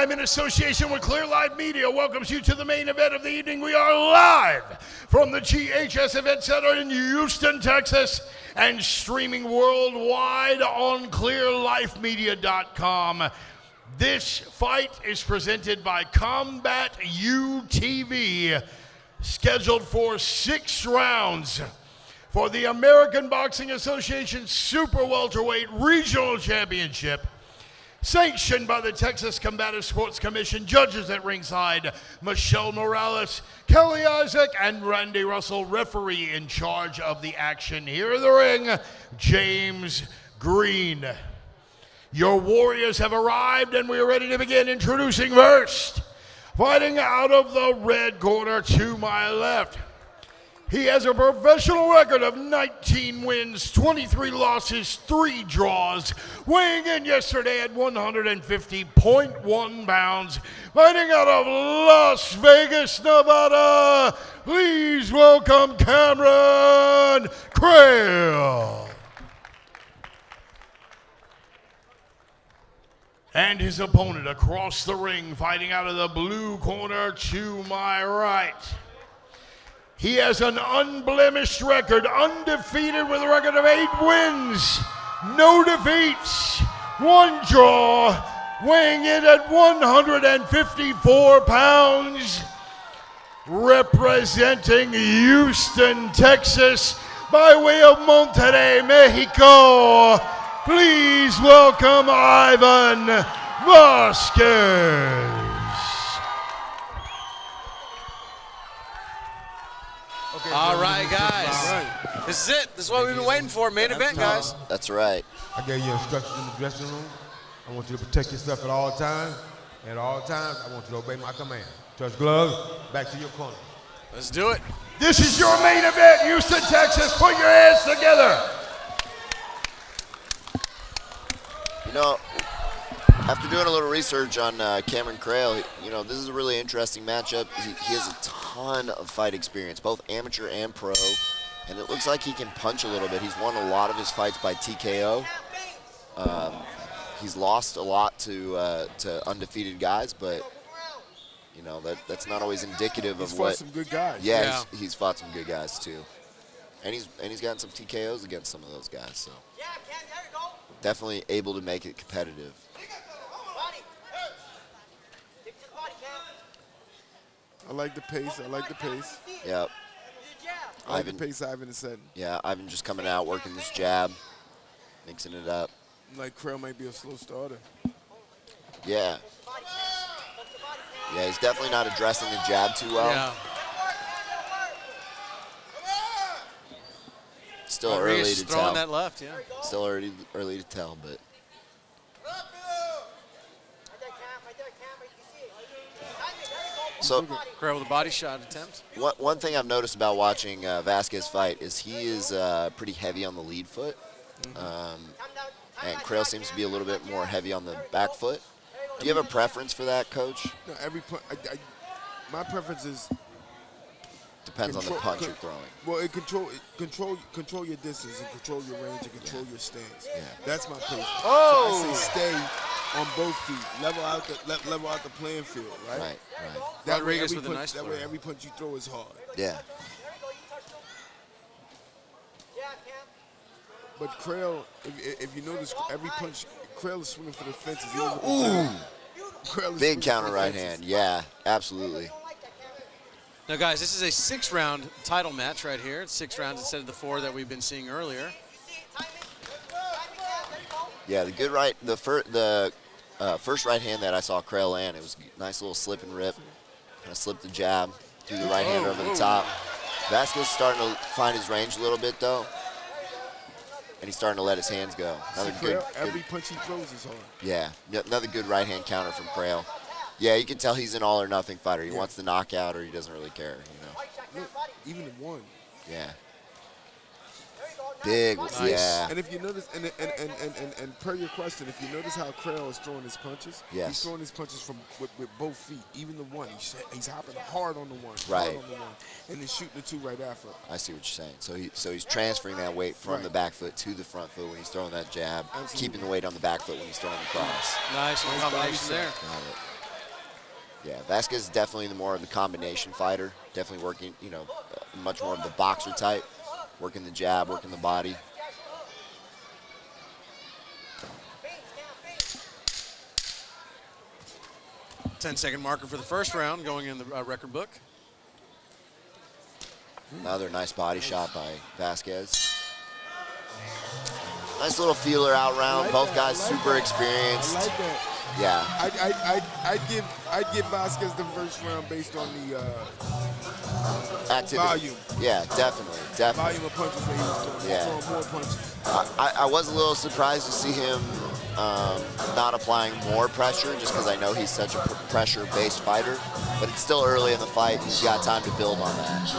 time, in association with Clear Live Media, welcomes you to the main event of the evening. We are live from the GHS Event Center in Houston, Texas, and streaming worldwide on clearlifemedia.com. This fight is presented by Combat UTV, scheduled for 6 rounds for the American Boxing Association Super Welterweight Regional Championship, sanctioned by the Texas Combative Sports Commission. Judges at ringside, Michelle Morales, Kellie, Issac, and Randy Russell. Referee in charge of the action here in the ring, James Green. Your warriors have arrived, and we are ready to begin. Introducing first, fighting out of the red corner to my left. He has a professional record of 19 wins, 23 losses, 3 draws, weighing in yesterday at 150.1 pounds, fighting out of Las Vegas, Nevada. Please welcome Cameron Krael. And his opponent across the ring, fighting out of the blue corner to my right. He has an unblemished record, undefeated with a record of 8 wins, no defeats, 1 draw, weighing in at 154 pounds, representing Houston, Texas, by way of Monterrey, Mexico. Please welcome Ivan Vazquez. All right, guys. This is it. This is what we've been waiting for. Main event, guys. That's right. I gave you instructions in the dressing room. I want you to protect yourself at all times. At all times, I want you to obey my command. Touch gloves, back to your corner. Let's do it. This is your main event, Houston, Texas. Put your hands together. You know, after doing a little research on Cameron Krael, you know, this is a really interesting matchup. He has a ton of fight experience, both amateur and pro, and it looks like he can punch a little bit. He's won a lot of his fights by TKO. He's lost a lot to undefeated guys, but you know that's not always indicative of what. He's fought some good guys. Yeah, he's fought some good guys too, and he's gotten some TKOs against some of those guys. So definitely able to make it competitive. I like the pace. Yep. I like the pace Ivan is setting. Yeah, Ivan just coming out, working this jab, mixing it up. Like Krael might be a slow starter. Yeah. Yeah, he's definitely not addressing the jab too well. Yeah. Still early to tell. Throwing that left, yeah. Still early to tell, but. So, Krael with a body shot attempt. one thing I've noticed about watching Vazquez fight is he is pretty heavy on the lead foot. And Krael seems to be a little bit more heavy on the back foot. Do you have a preference for that, Coach? No, my preference is Depends on the punch you're throwing. Well, control your distance and control your range and control your stance. Yeah. That's my preference. Oh! So I say stay on both feet, level out the playing field, right? Right. That way, Rodriguez with a nice that way every punch you throw is hard. Yeah. But Krael, if you notice, every punch, Krael is swinging for the fences. Ooh. Krael is Big swinging counter for the right fences. hand. Yeah, absolutely. Now, guys, this is a 6-round title match right here. It's 6 rounds instead of the 4 that we've been seeing earlier. Yeah, the first right hand that I saw Krael land, it was a nice little slip and rip. Kind of slipped the jab, threw the right hand over the top. Vazquez starting to find his range a little bit though, and he's starting to let his hands go. Every punch he throws is hard. Yeah, another good right hand counter from Krael. Yeah, you can tell he's an all or nothing fighter. He wants the knockout or he doesn't really care, you know. Look, even the one. Yeah. Big, Nice. yeah. And if you notice, and per your question, if you notice how Krael is throwing his punches, Yes. he's throwing his punches with both feet, even the one. He's hopping hard on the one, Right. hard on the one, and then shooting the 2 right after. I see what you're saying. So he's transferring that weight from Right. the back foot to the front foot when he's throwing that jab, Absolutely. keeping the weight on the back foot when he's throwing the cross. Nice Nice combination body there. Got it. Yeah, Vazquez is definitely more of the combination fighter. Definitely working, much more of the boxer type. Working the jab, working the body. Ten-second marker for the first round going in the record book. Another nice body shot by Vazquez. Nice little feeler out round. Both guys super experienced. I like that. Yeah. I'd give Vazquez the first round based on the Activity. volume. Yeah, definitely. Volume of punches that he was throwing. Yeah. He was throwing more punches. I was a little surprised to see him not applying more pressure, just because I know he's such a pressure-based fighter. But it's still early in the fight. He's got time to build on that.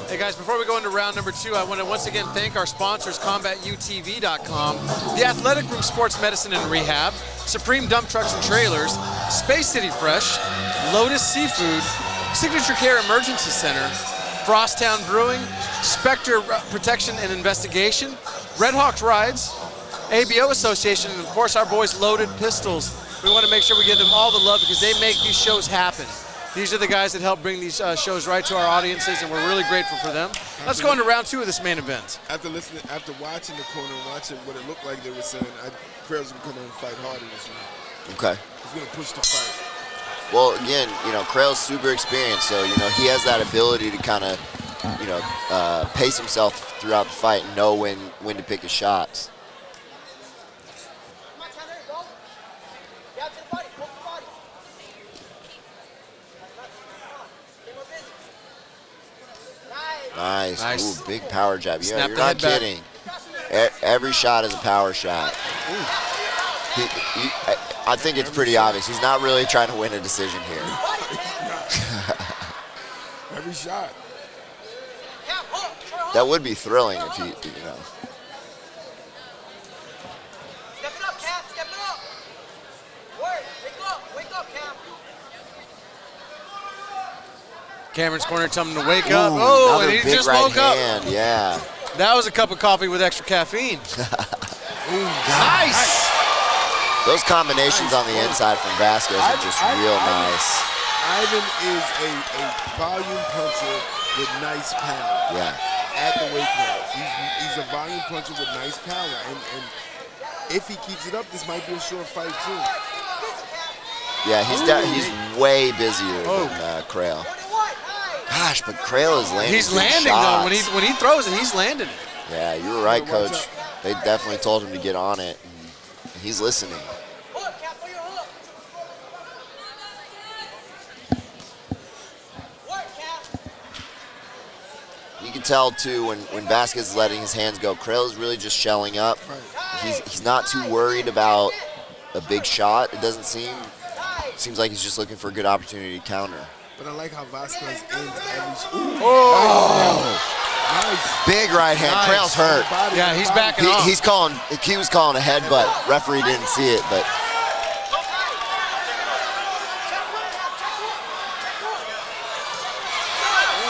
Hey guys, before we go into round number 2, I want to once again thank our sponsors, CombatUTV.com, the Athletic Room Sports Medicine and Rehab, Supreme Dump Trucks and Trailers, Space City Fresh, Lotus Seafood, Signature Care Emergency Center, Frosttown Brewing, Spectre Protection and Investigation, Red Hawks Rides, ABO Association, and of course our boys Loaded Pistols. We want to make sure we give them all the love because they make these shows happen. These are the guys that help bring these shows right to our audiences, and we're really grateful for them. Let's go into round 2 of this main event. After watching the corner and watching what it looked like they were saying, Krael's going to come in and fight harder this round. Okay. He's going to push the fight. Well, again, Krael's super experienced, so, he has that ability to kind of, pace himself throughout the fight and know when to pick his shots. Nice. Ooh, big power jab. Yeah, you're not kidding. Every shot is a power shot. I think it's pretty obvious. He's not really trying to win a decision here. Every shot. That would be thrilling if he, Step it up, Cap. Step it up. Wake up, Cap. Cameron's corner telling him to wake up. Ooh, Oh, and another he big just right woke hand. up. Yeah. That was a cup of coffee with extra caffeine. Nice. Those combinations on the inside from Vazquez are just real nice. Ivan is a volume puncher with nice power. Yeah. At the weight class. He's a volume puncher with nice power. And if he keeps it up, this might be a short fight too. Yeah, he's way busier than Krael. Gosh, but Krael is landing. He's landing shots. though. When he throws it, he's landing. Yeah, you were right, Coach. They definitely told him to get on it, and he's listening. You can tell too when Vazquez is letting his hands go. Krael is really just shelling up. He's not too worried about a big shot. It doesn't seem. It seems like he's just looking for a good opportunity to counter. But I like how Vazquez ends every. Nice. Big right hand. Nice. Krael's hurt. Yeah, he's backing off. He was calling a headbutt. Referee didn't see it, but.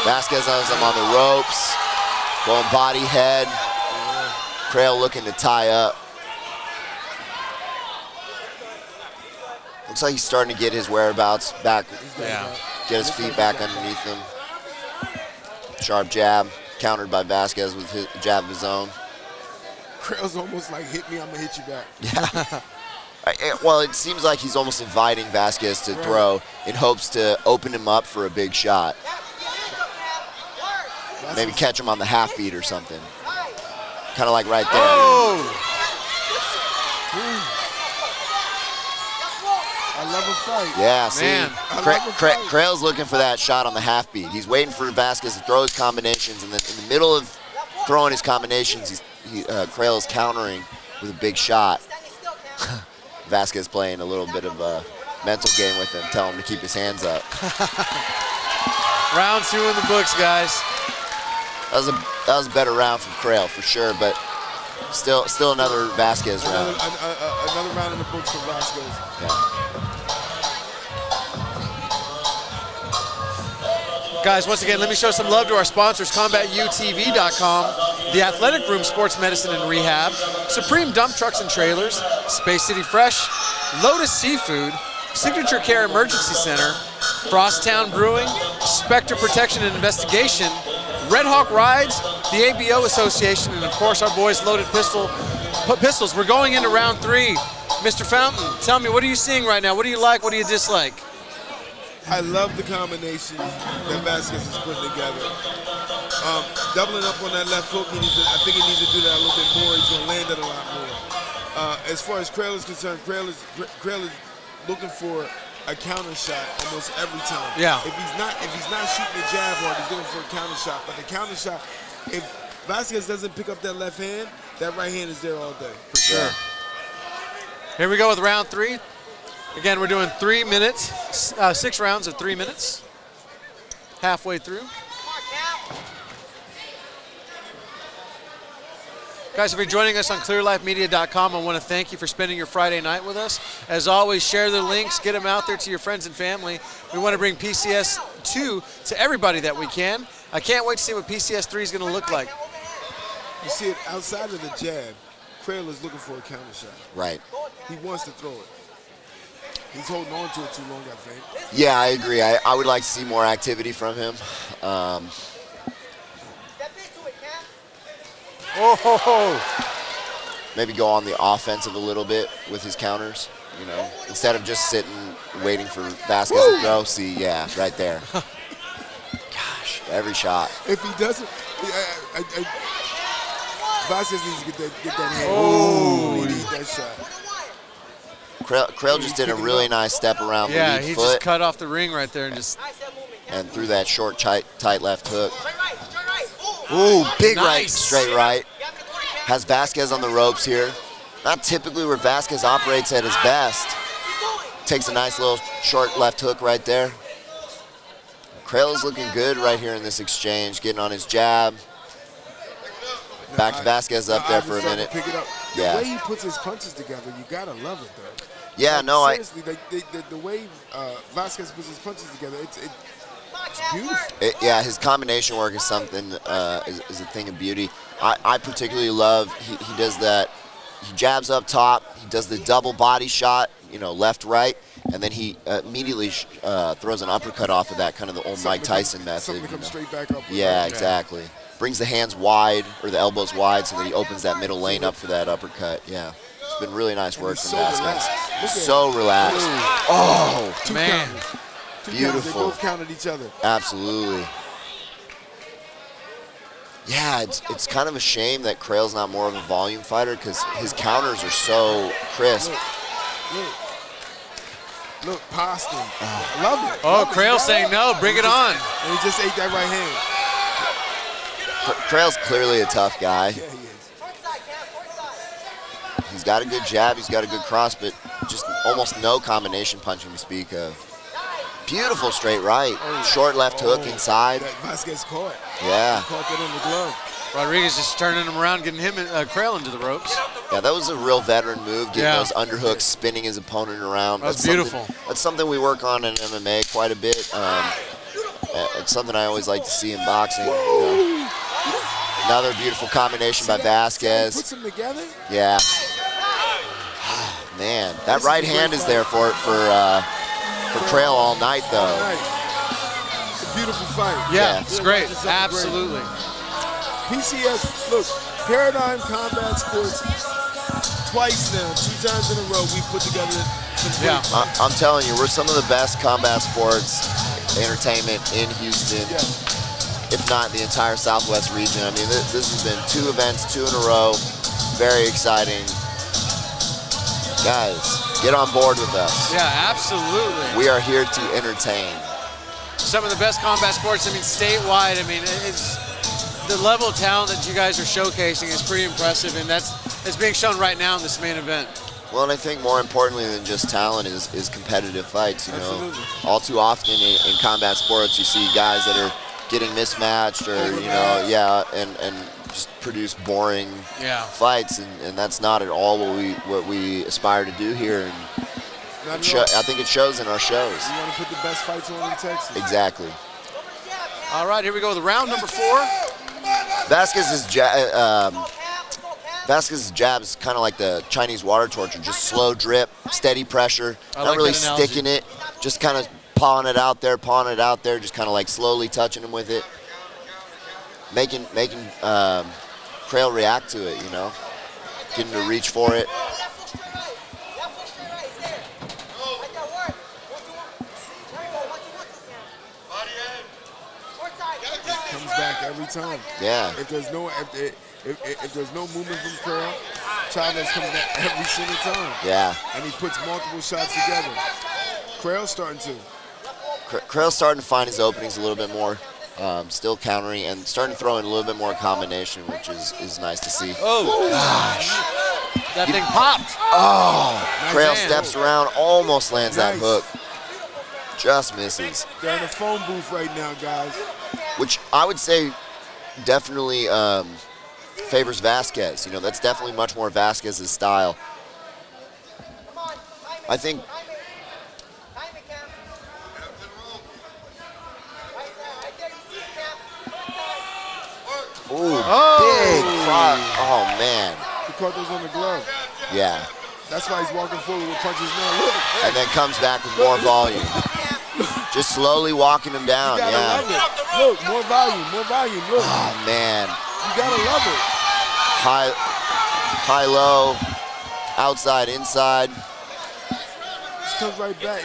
Vazquez has him on the ropes. Going body head. Krael looking to tie up. Looks like he's starting to get his whereabouts back. Yeah. Get his feet back underneath him. Sharp jab, countered by Vazquez with his jab of his own. Krael's almost like, hit me, I'm going to hit you back. Yeah. Well, it seems like he's almost inviting Vazquez to throw in hopes to open him up for a big shot. Maybe catch him on the half beat or something. Kind of like right there. Oh! I love a fight. Yeah, see, Man. Krael's looking for that shot on the half beat. He's waiting for Vazquez to throw his combinations, and then in the middle of throwing his combinations, Krael is countering with a big shot. Vazquez playing a little bit of a mental game with him, telling him to keep his hands up. Round 2 in the books, guys. That was a better round from Krael for sure, but still another Vazquez round. Another round in the books for Vazquez. Yeah. Guys, once again, let me show some love to our sponsors, CombatUTV.com, the Athletic Room Sports Medicine and Rehab, Supreme Dump Trucks and Trailers, Space City Fresh, Lotus Seafood, Signature Care Emergency Center, Frosttown Brewing, Spectre Protection and Investigation, Red Hawk Rides, the ABO Association, and of course our boys Loaded Pistols. We're going into round 3. Mr. Fountain, tell me, what are you seeing right now? What do you like? What do you dislike? I love the combination that Vazquez is putting together. Doubling up on that left hook, I think he needs to do that a little bit more. He's going to land it a lot more. As far as Krael is concerned, Krael is looking for a counter shot almost every time. Yeah. If he's not shooting the jab hard, he's looking for a counter shot. But the counter shot, if Vazquez doesn't pick up that left hand, that right hand is there all day. For sure. Here we go with round 3. Again, we're doing 3 minutes, 6 rounds of 3 minutes. Halfway through. Guys, if you're joining us on clearlifemedia.com, I want to thank you for spending your Friday night with us. As always, share the links, get them out there to your friends and family. We want to bring PCS 2 to everybody that we can. I can't wait to see what PCS 3 is going to look like. You see it outside of the jab, Krael is looking for a counter shot. Right. He wants to throw it. He's holding on to it too long, I think. Yeah, I agree. I would like to see more activity from him. Maybe go on the offensive a little bit with his counters, you know, instead of just sitting waiting for Vazquez to throw. See, yeah, right there. Gosh, every shot. If he doesn't, Vazquez needs to get that hand. Oh, he needs that shot. Krael just did a really nice step around the lead he foot. just cut off the ring right there and threw that short, tight left hook. Ooh, big right, straight right. Has Vazquez on the ropes here. Not typically where Vazquez operates at his best. Takes a nice little short left hook right there. Krael is looking good right here in this exchange, getting on his jab. Back to Vazquez up there for a minute. Pick it up. Yeah. The way he puts his punches together, you gotta love it though. Yeah, no, seriously, the way Vazquez puts his punches together, it's beautiful. Yeah, his combination work is something, is a thing of beauty. I particularly love, he does that, he jabs up top, he does the double body shot, you know, left, right, and then he immediately throws an uppercut off of that, kind of the old Mike Tyson method. Something to come straight back up. Yeah, exactly. Brings the hands wide, or the elbows wide, so that he opens that middle lane up for that uppercut. Yeah, it's been really nice work from Vazquez. So relaxed. Oh, man. Beautiful. They both counted each other. Absolutely. Yeah, it's kind of a shame that Krael's not more of a volume fighter because his counters are so crisp. Look, Poston. Love it. Oh, Krael saying no, bring it on. And he just ate that right hand. Krael's clearly a tough guy. Yeah, he is. He's got a good jab, he's got a good cross, but just almost no combination punching to speak of. Beautiful straight right. Short left hook inside. That Vazquez caught. Yeah. He caught that in the glove. Rodriguez just turning him around, getting him Krael into the ropes. Yeah, that was a real veteran move, getting those underhooks, spinning his opponent around. That's beautiful. That's something we work on in MMA quite a bit. It's something I always like to see in boxing. You know. Another beautiful combination by Vazquez. Puts them together? Yeah. Man, that right hand is there for Krael all night, though. It's a beautiful fight. Yeah, it's great. Absolutely. PCS, look, Paradigm Combat Sports, twice now, 2 times in a row, we put together some great fights. I'm telling you, we're some of the best combat sports entertainment in Houston, if not the entire Southwest region. I mean, this has been 2 events, 2 in a row. Very exciting. Guys, get on board with us. Yeah, absolutely. We are here to entertain. Some of the best combat sports, I mean, statewide. I mean, it's the level of talent that you guys are showcasing is pretty impressive, and it's being shown right now in this main event. Well, and I think more importantly than just talent is competitive fights. You know, Absolutely. all too often in combat sports, you see guys that are getting mismatched, or and just produce boring fights, and that's not at all what we aspire to do here. And I think it shows in our shows. You want to put the best fights on in Texas. Exactly. All right, here we go with round number 4. Vazquez's Vazquez's jab is kind of like the Chinese water torture, just slow drip, steady pressure, not like really that analogy. sticking it, just kind of pawing it out there, just kind of like slowly touching him with it, making Krael react to it, you know, getting to reach for it. Comes back every time. Yeah. If there's no movement from Krael, Chavez comes back every single time. Yeah. And he puts multiple shots together. Krael's starting to. Krael's starting to find his openings a little bit more, still countering and starting to throw in a little bit more combination, which is nice to see. Oh, gosh. That thing popped. Oh, Krael man. steps around, almost lands that Nice. hook. Just misses. They're in the phone booth right now, guys. Which I would say definitely favors Vazquez. You know, that's definitely much more Vazquez's style. I think big crop. Oh, man. He caught those on the glove. Yeah. That's why he's walking forward with punches now. Look. And then comes back with more volume. Just slowly walking him down. You gotta Yeah. love it. Look, more volume, more volume. Look. Oh, man. You gotta love it. High, low, outside, inside. Just comes right back.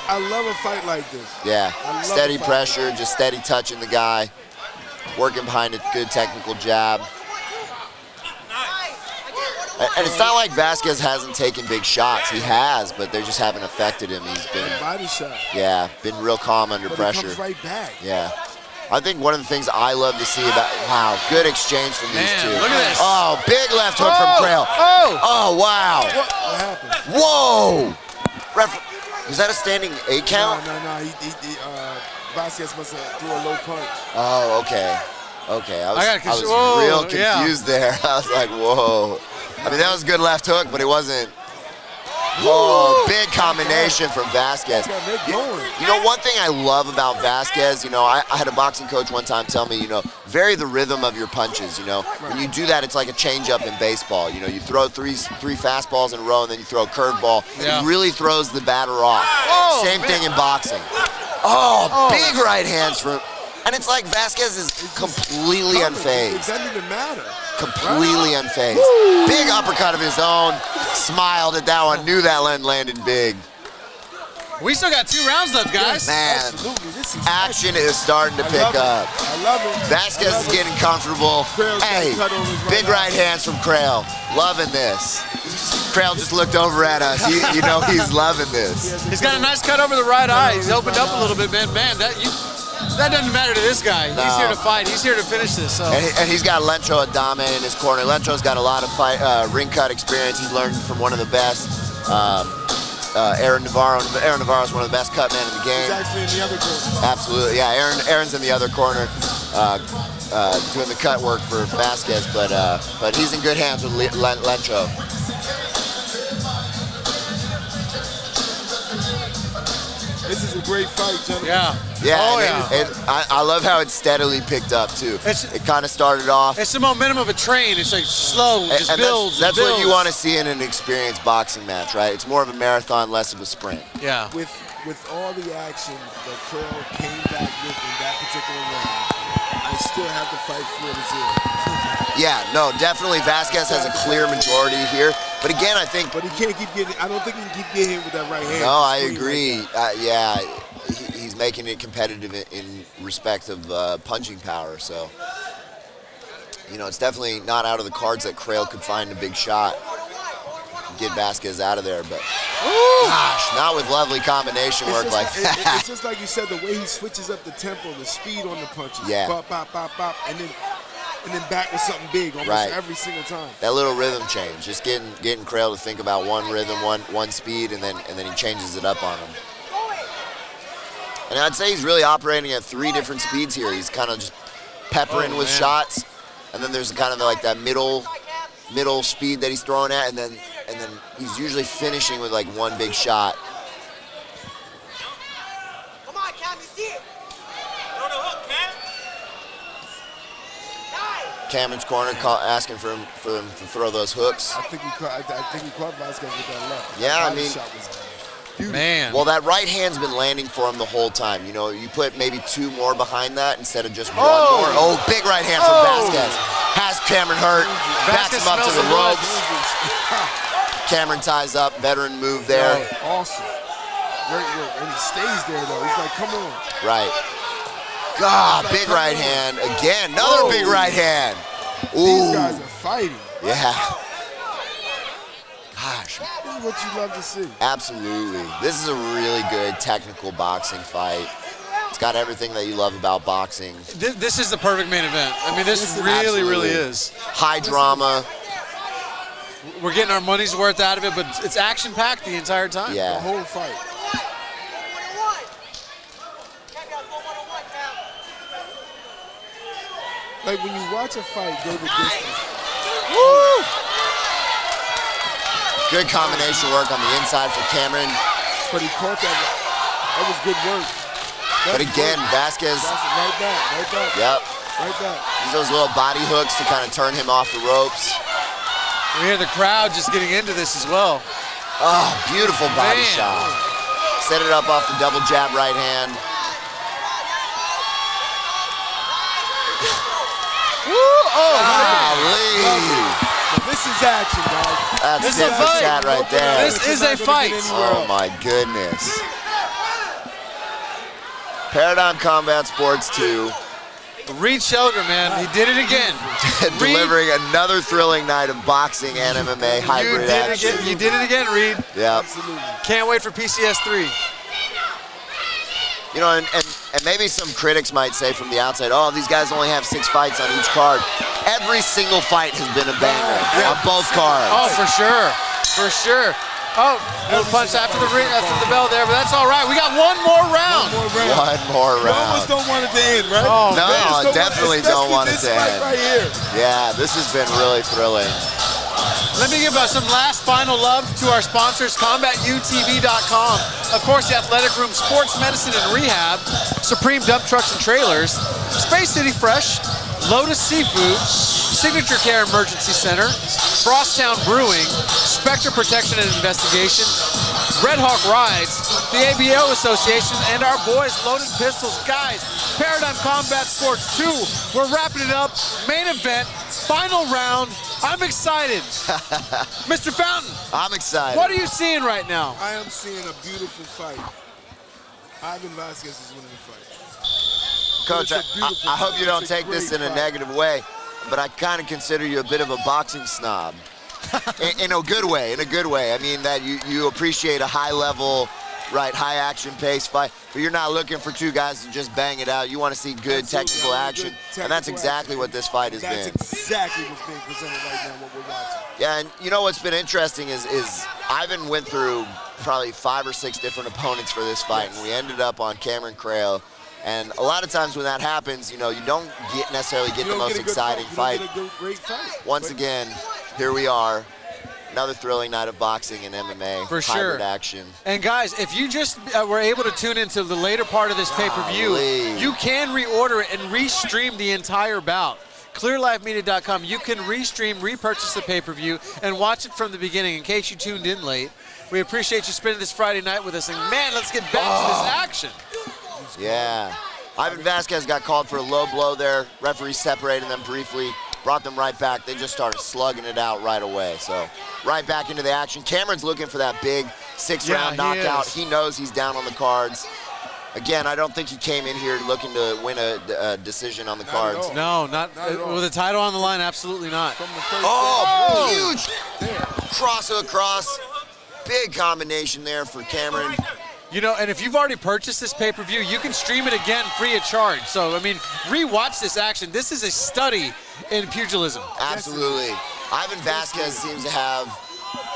I love a fight like this. Yeah. I love Steady a fight. pressure, just steady touching the guy. Working behind a good technical jab. And it's not like Vazquez hasn't taken big shots. He has, but they just haven't affected him. He's been, Body shot. yeah, been real calm under But pressure. it comes right back. Yeah. I think one of the things I love to see about, wow, good exchange from these Man, two. look at this. Oh, big left hook from Krael. Oh! Oh, wow. What happened? Whoa. Was that a standing 8 count? No. Vazquez must have threw a low punch. Oh, okay. Okay, I was whoa, real yeah. confused there. I was like, whoa. I mean, that was a good left hook, but it wasn't. Oh, big combination from Vazquez. Yeah, they're going. You know, one thing I love about Vazquez, you know, I had a boxing coach one time tell me, you know, vary the rhythm of your punches, you know. When you do that, it's like a changeup in baseball. You know, you throw three fastballs in a row, and then you throw a curveball. Yeah. It really throws the batter off. Same thing in boxing. Oh, big right hands from... And it's like Vazquez is completely It unfazed. doesn't even matter. Completely unfazed. Big uppercut of his own. Smiled at that one. Knew that landed big. We still got 2 rounds left, guys. Man, Absolutely. This is action is starting to pick up. I love it. Vazquez is getting comfortable. Krael's got Hey, a cut on his big right right hands from Krael. Loving this. Krael just looked over at us. You know he's loving this. He's got a nice cut over the right eye. He's opened up a little bit, man. Man, that doesn't matter to this guy. He's No. here to fight. He's here to finish this. So. And he's got Lencho Adame in his corner. Lencho's got a lot of ring cut experience. He's learned from one of the best, Aaron Navarro. Aaron Navarro's one of the best cut men in the game. He's actually in the other corner. Absolutely, yeah. Aaron's in the other corner, doing the cut work for Vazquez, but he's in good hands with Lencho. This is a great fight, gentlemen. Yeah. Yeah, Oh, and yeah. I love how it steadily picked up too. It kind of started off. It's the momentum of a train. It's like slow, just and builds. that's and what you builds. want to see in an experienced boxing match, right? It's more of a marathon, less of a sprint. Yeah. With all the action that Krael came back with in that particular round, I still have to fight for it as well. Yeah, no, definitely Vazquez has a clear majority here. But again, I think... But he can't keep getting, I don't think he can keep getting hit with that right hand. No, I Swing agree. like that. Yeah, he's making it competitive in respect of punching power. So, you know, it's definitely not out of the cards that Krael could find a big shot and get Vazquez out of there. But, gosh, not with lovely combination work like that. It's just like you said, the way he switches up the tempo, the speed on the punches. Yeah. Pop, pop, pop, pop, and then back with something big almost Right. every single time. That little rhythm change, just getting Krael to think about one rhythm, one speed, and then he changes it up on him. And I'd say he's really operating at 3 different speeds here. He's kind of just peppering with shots, and then there's kind of like that middle speed that he's throwing at, and then he's usually finishing with like one big shot. Come on, Cam, you see it. Cameron's corner, asking for him to throw those hooks. I think he caught Vazquez with that left. Yeah, that I mean, shot was beautiful. Man. well, that right hand's been landing for him the whole time. You know, you put maybe 2 more behind that instead of just 1 more. Oh, big right hand from Vazquez. Has Cameron hurt. Backs him up to the ropes. Cameron ties up. Veteran move there. Awesome. Great work. And he stays there, though. He's like, come on. Right. God, big right hand. Again, another big right hand. Ooh. These guys are fighting. Yeah. Gosh. This is what you love to see. Absolutely. This is a really good technical boxing fight. It's got everything that you love about boxing. This is the perfect main event. I mean, this really, Absolutely. really is. High drama. We're getting our money's worth out of it, but it's action-packed the entire time. Yeah. The whole fight. Like when you watch a fight go the distance. Woo! Good combination work on the inside for Cameron. But he caught that. That was good work. But again, Vazquez. Right back. Yep. Right back. Use those little body hooks to kind of turn him off the ropes. We hear the crowd just getting into this as well. Oh, beautiful body Man. shot. Set it up off the double jab right hand. Golly. Now, this is action, guys. That's This is tip a for fight. tat right there. This is a fight. Oh my goodness. Paradigm Combat Sports 2. Reed Shelger, man, he did it again. Delivering another thrilling night of boxing and MMA hybrid action. You did it again, Reed. Yep. Absolutely. Can't wait for PCS 3. You know, and maybe some critics might say from the outside, oh, these guys only have 6 fights on each card. Every single fight has been a banger on both cards. Oh, for sure. For sure. Oh, little punch after the bell there, but that's all right. We got one more round. One more You almost round. don't want it to end, right? Oh, No, You just definitely don't want it especially to this end. fight right here. Yeah, this has been really thrilling. Let me give some last final love to our sponsors, CombatUTV.com. Of course, the Athletic Room Sports Medicine and Rehab, Supreme Dump Trucks and Trailers, Space City Fresh, Lotus Seafood, Signature Care Emergency Center, Frosttown Brewing, Spectre Protection and Investigation, Red Hawk Rides, the ABO Association, and our boys, Loaded Pistols. Guys, Paradigm Combat Sports 2, we're wrapping it up. Main event, final round. I'm excited. Mr. Fountain, I'm excited. what are you seeing right now? I am seeing a beautiful fight. Ivan Vazquez is winning the fight. Coach, It's a beautiful I hope you fight. don't It's a take this great in a fight. negative way, but I kind of consider you a bit of a boxing snob. in a good way, I mean that you appreciate a high level, right, high action pace fight, but you're not looking for 2 guys to just bang it out. You want to see good Absolutely. technical action, and that's technical exactly action. what this fight has That's been. exactly what's being presented right now, what we're watching. Yeah, and you know what's been interesting is Ivan went through probably 5 or 6 different opponents for this fight, and we ended up on Cameron Krael. And a lot of times when that happens, you know, you don't necessarily get the most exciting fight. You don't get a great fight. Once again, here we are, another thrilling night of boxing and MMA. For sure. Hybrid action. And guys, if you just were able to tune into the later part of this pay-per-view, Golly. you can reorder it and restream the entire bout. ClearLifeMedia.com, you can restream, repurchase the pay-per-view, and watch it from the beginning in case you tuned in late. We appreciate you spending this Friday night with us, and man, let's get back to this action. Yeah. Ivan Vazquez got called for a low blow there. Referee separated them briefly, brought them right back. They just started slugging it out right away. So right back into the action. Cameron's looking for that big 6-round Yeah, he knockout. is. He knows he's down on the cards. Again, I don't think he came in here looking to win a decision on the Not at cards. all. No, not Not at all. with a title on the line, absolutely not. From the first Oh, day. huge cross hook cross. Big combination there for Cameron. You know, and if you've already purchased this pay-per-view, you can stream it again free of charge. So, I mean, re-watch this action. This is a study in pugilism. Absolutely. Ivan Vazquez seems to have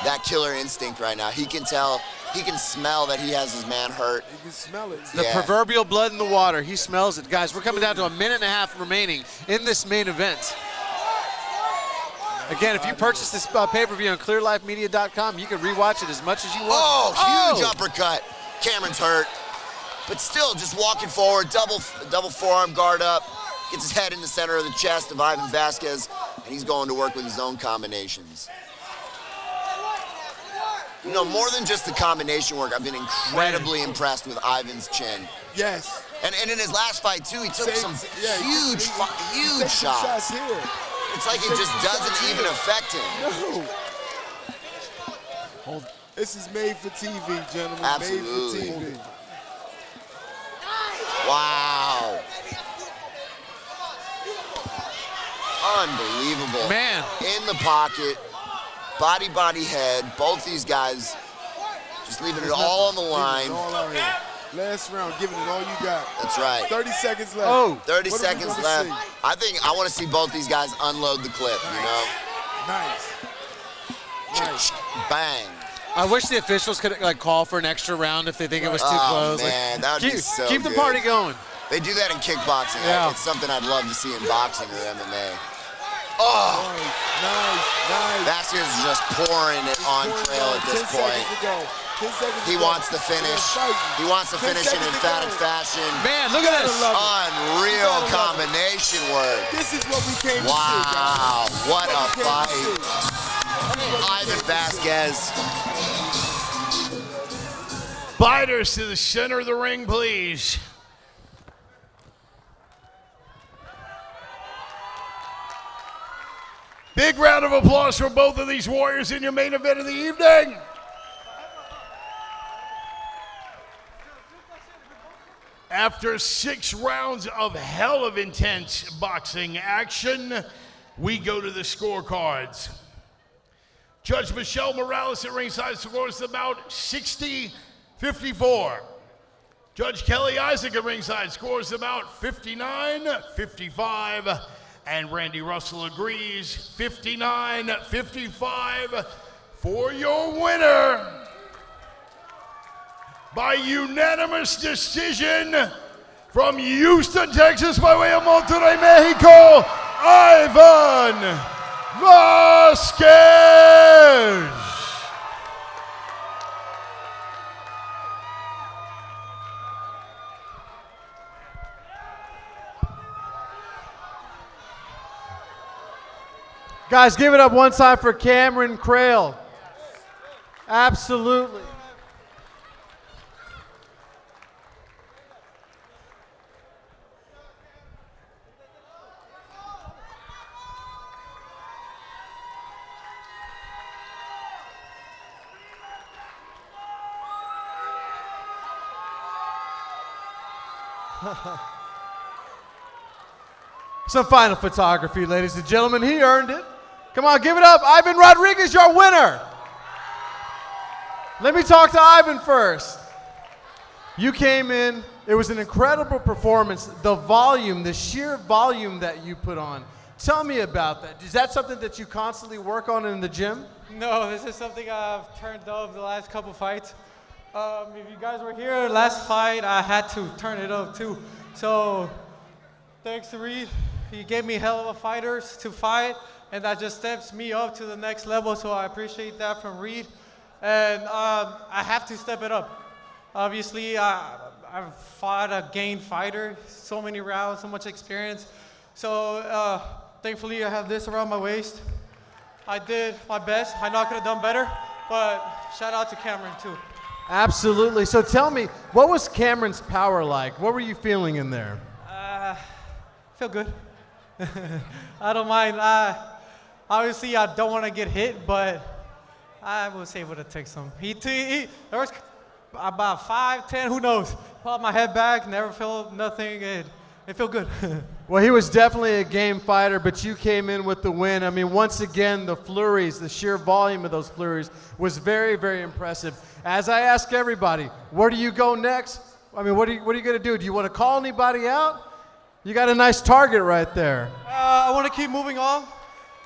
that killer instinct right now. He can tell, he can smell that he has his man hurt. You can smell it. The Yeah. proverbial blood in the water. He smells it. Guys, we're coming down to a minute and a half remaining in this main event. Again, if you purchase this pay-per-view on ClearLifeMedia.com, you can re-watch it as much as you want. Oh, huge uppercut. Cameron's hurt, but still just walking forward, double forearm guard up. Gets his head in the center of the chest of Ivan Vazquez, and he's going to work with his own combinations. You know, more than just the combination work, I've been incredibly impressed with Ivan's chin. Yes. And in his last fight, too, he took some huge shots. Here. It's like it just doesn't even affect him. No. This is made for TV, gentlemen. Absolutely. Made for TV. Wow. Unbelievable. Man. In the pocket, body, head. Both these guys just leaving it all on the line. All out here. Last round, giving it all you got. That's right. 30 seconds left. Oh. 30 What are we seconds gonna left. see? I want to see both these guys unload the clip, you know? Nice. Nice. Bang. I wish the officials could like call for an extra round if they think it was too Oh, close. man, that would keep, be so keep the good. party going. They do that in kickboxing. Yeah. It's something I'd love to see in boxing or MMA. Nice. Vazquez is just pouring it on Krael at this 10 point. seconds to go. 10 seconds to He go. wants the finish. He wants to 10 finish in seconds to emphatic go. fashion. Man, look at this. Unreal Gotta love it. combination work. This is what we came to see, Wow, guys. what a Came to fight. see. Ivan Vazquez. Fighters to the center of the ring, please. Big round of applause for both of these warriors in your main event of the evening. After 6 rounds of hell of intense boxing action, we go to the scorecards. Judge Michelle Morales at ringside scores about 60-54. Judge Kellie Issac at ringside scores about 59-55. And Randy Russell agrees, 59-55 for your winner. By unanimous decision from Houston, Texas, by way of Monterrey, Mexico, Ivan Vazquez. Guys, give it up one time for Cameron Krael. Absolutely. Some final photography, ladies and gentlemen. He earned it. Come on, give it up. Ivan Rodriguez, your winner. Let me talk to Ivan first. You came in. It was an incredible performance. The volume, the sheer volume that you put on. Tell me about that. Is that something that you constantly work on in the gym? No, this is something I've turned up the last couple fights. If you guys were here last fight, I had to turn it up too. So thanks to Reed. He gave me hell of a fighters to fight, and that just steps me up to the next level, so I appreciate that from Reed. And I have to step it up. Obviously, I've fought a gained fighter, so many rounds, so much experience. So thankfully, I have this around my waist. I did my best. I know I could have done better, but shout out to Cameron too. Absolutely. So tell me, what was Cameron's power like? What were you feeling in there? Feel good. I don't mind. Obviously, I don't want to get hit, but I was able to take some. There was about 5, 10, who knows? Popped my head back, never felt nothing. It felt good. Well, he was definitely a game fighter, but you came in with the win. I mean, once again, the flurries, the sheer volume of those flurries was very, very impressive. As I ask everybody, where do you go next? I mean, what are you going to do? Do you want to call anybody out? You got a nice target right there. I want to keep moving on,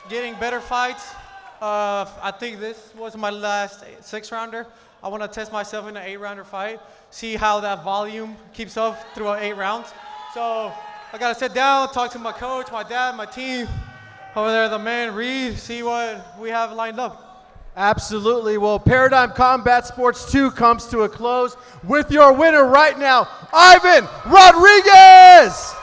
getting better fights. I think this was my last 6-rounder. I want to test myself in an 8-rounder fight, see how that volume keeps up throughout 8 rounds. So I got to sit down, talk to my coach, my dad, my team, over there, the man, Reed, see what we have lined up. Absolutely. Well, Paradigm Combat Sports 2 comes to a close with your winner right now, Ivan Rodriguez!